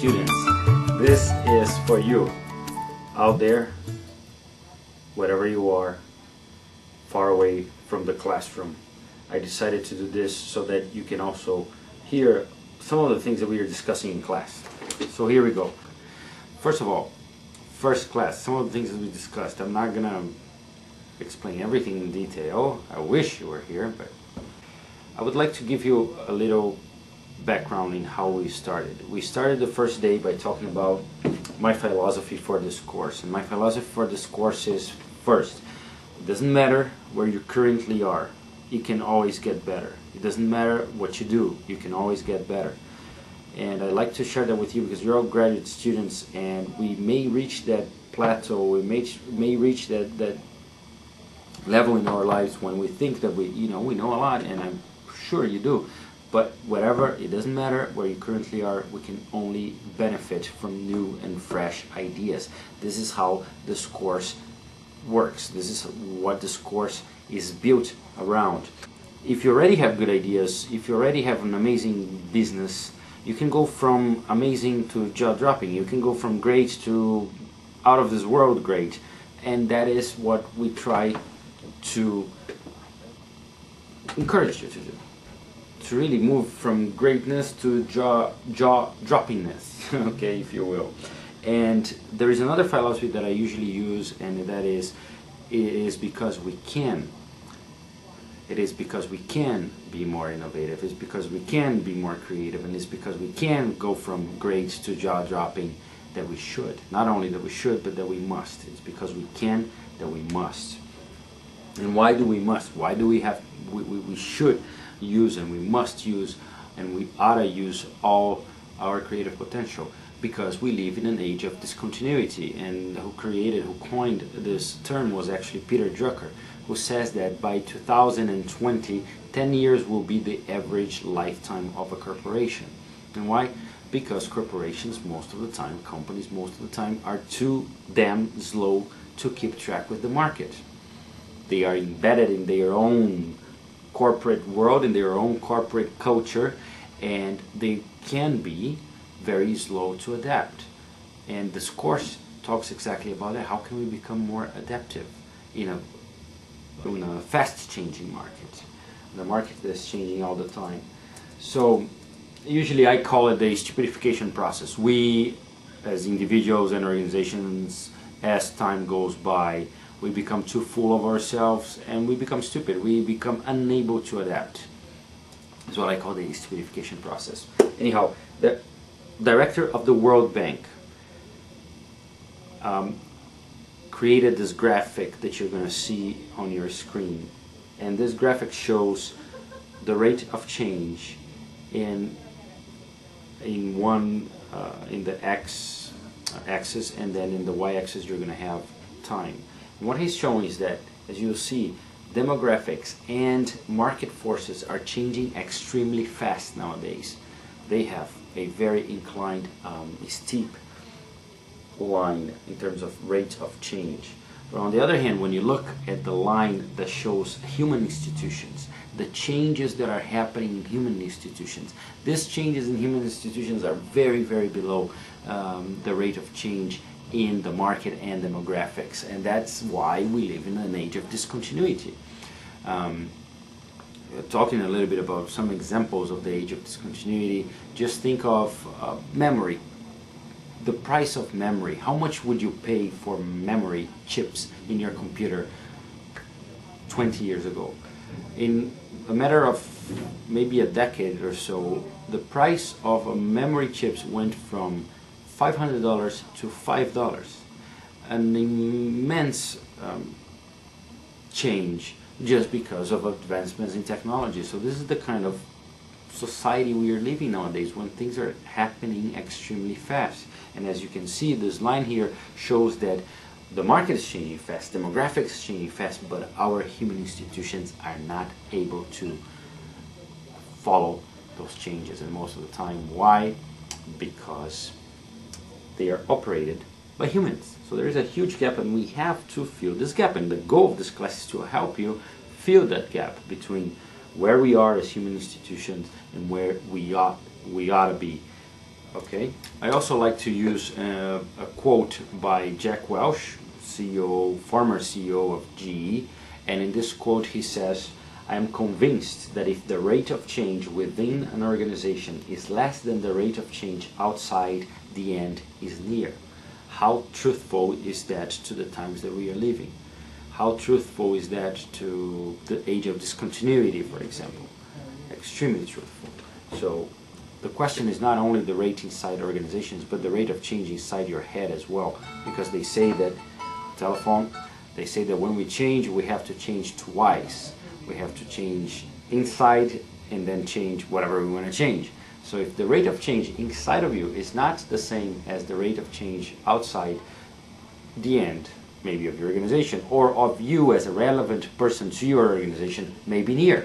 students, this is for you out there, wherever you are, far away from the classroom. I decided to do this so that you can also hear some of the things that we are discussing in class. So here we go. First of all, first class, some of the things that we discussed. I'm not gonna explain everything in detail. I wish you were here, but I would like to give you a little background in how we started. We started the first day by talking about my philosophy for this course. And my philosophy for this course is, first, it doesn't matter where you currently are, you can always get better. It doesn't matter what you do, you can always get better. And I'd like to share that with you because you're all graduate students, and we may reach that plateau, we may reach that level in our lives when we think that we know a lot, and I'm sure you do. But whatever, it doesn't matter where you currently are, we can only benefit from new and fresh ideas. This is how this course works. This is what this course is built around. If you already have good ideas, if you already have an amazing business, you can go from amazing to jaw-dropping. You can go from great to out of this world great. And that is what we try to encourage you to do. To really move from greatness to jaw-droppingness, okay, if you will. And there is another philosophy that I usually use, and that is, it is because we can. It is because we can be more innovative. It's because we can be more creative, and it's because we can go from great to jaw-dropping that we should. Not only that we should, but that we must. It's because we can that we must. And why do we must? Why do we have? We should use, and we must use, and we ought to use all our creative potential, because we live in an age of discontinuity. And who coined this term was actually Peter Drucker, who says that by 2020, 10 years will be the average lifetime of a corporation. And why? Because corporations most of the time, companies most of the time, are too damn slow to keep track with the market. They are embedded in their own corporate world, in their own corporate culture, and they can be very slow to adapt. And this course talks exactly about that. How can we become more adaptive in a fast changing market, the market that's changing all the time? So usually I call it the stupidification process. We as individuals and organizations, as time goes by, we become too full of ourselves and we become stupid. We become unable to adapt. That's what I call the stupidification process. Anyhow, the director of the World Bank created this graphic that you're going to see on your screen. And this graphic shows the rate of change in the x axis, and then in the y axis you're going to have time. And what he's showing is that, as you'll see, demographics and market forces are changing extremely fast nowadays. They have a very inclined, steep line in terms of rate of change. But on the other hand, when you look at the line that shows human institutions, the changes that are happening in human institutions, these changes in human institutions are very, very below the rate of change in the market and demographics, and that's why we live in an age of discontinuity. Talking a little bit about some examples of the age of discontinuity, just think of memory. The price of memory. How much would you pay for memory chips in your computer 20 years ago? In a matter of maybe a decade or so, the price of a memory chips went from $500 to $5. An immense change just because of advancements in technology. So this is the kind of society we are living nowadays, when things are happening extremely fast. And as you can see, this line here shows that the market is changing fast, demographics is changing fast, but our human institutions are not able to follow those changes. And most of the time, why? Because they are operated by humans. So there is a huge gap, and we have to fill this gap. And the goal of this class is to help you fill that gap between where we are as human institutions and where we ought to be Okay. I also like to use a quote by Jack Welch, CEO, former CEO of GE, and in this quote he says, "I am convinced that if the rate of change within an organization is less than the rate of change outside, the end is near." How truthful is that to the times that we are living? How truthful is that to the age of discontinuity, for example? Extremely truthful. So the question is not only the rate inside organizations, but the rate of change inside your head as well. Because they say that, telephone, they say that when we change, we have to change twice. We have to change inside and then change whatever we want to change. So if the rate of change inside of you is not the same as the rate of change outside, the end, maybe of your organization, or of you as a relevant person to your organization, may be near.